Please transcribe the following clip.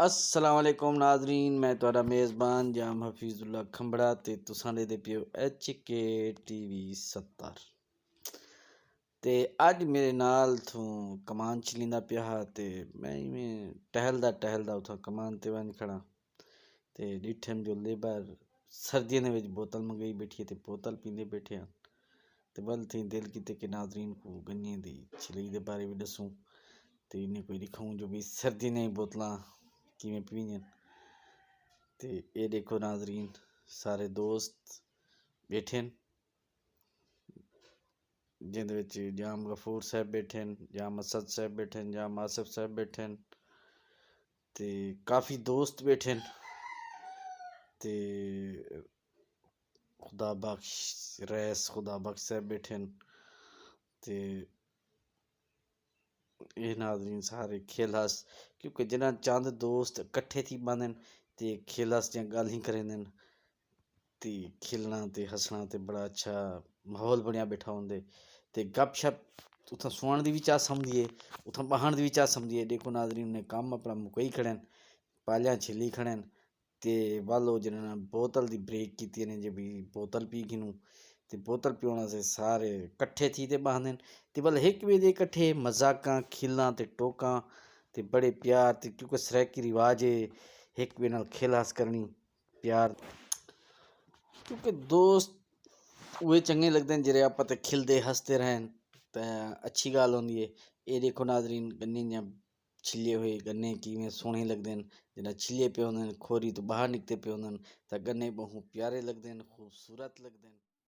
अस्सलाम वालेकुम नाजरीन, मैं तुहाडा मेज़बान जाम हफीजुल्ला खंबड़ा ते तुसां दे पियो HK TV 70 ते अज मेरे नाल थूं कमान चलींदा पिया हा ते मैं इवें टहलदा उथां कमान ते वञ खड़ा ते डिठम जो लेबर सर्दियों दे विच बोतल मंगाई बैठी है ते बोतल पींदे बैठे हैं ते बल थी दिल कीते कि नाजरीन को गन्ने दी छिलई दे बारे भी दसूं ते इन्हें कोई दिखाऊं जो भी सर्दी ने बोतलां किवें पींदे ते ये देखो नाजरीन सारे दोस्त बैठे न जिंदे विच जाम गफूर साहब बैठे न, जाम असद साहब बैठे न, जाम आसिफ साहब बैठे न ते काफ़ी दोस्त बैठे न ते खुदा बख्श रैस खुदा बख्श साहब बैठे न ते ये नाजरीन सारे खेल हस क्योंकि जिन्ना चंद दोस्त कट्ठे थी पांदे न ते खेल हस दियां गल्ल ही करेंदे न ते खेलना ते हसना ते बड़ा अच्छा माहौल बनिया बैठा होंदे ते गपशप उत्थां सुनन दी भी चाह समझिए उत्थां बहन दी भी चाह समझिए देखो नाजरीन ने कम्म अपना मुकई खड़े न पालियां छिली खड़े न ते वालो जिन्होंने बोतल दी ब्रेक कीती ने जे भी बोतल पी गिनू ते बोतल पीने से सारे कट्ठे थी ते बहंदे न ते बल एक वे दे कट्ठे मजाकां खिल्लां ते टोकां ते बड़े प्यार ते क्योंकि सराइकी रिवाज है एक वे नाल खेल हस करनी प्यार क्योंकि दोस्त वे चंगे लगदे न जेह्ड़े आपां ते खिलदे हसदे रहन ते अच्छी गल्ल होंदी है ये देखो नाजरीन गन्ने दियां छिले हुए गन्ने किवें सोहने लगदे न जिन्ना छिले पे होंदे न खोरी तो बाहर निकलते पे होंदे न तां गन्ने बहु प्यारे लगदे न खूबसूरत लगदे न।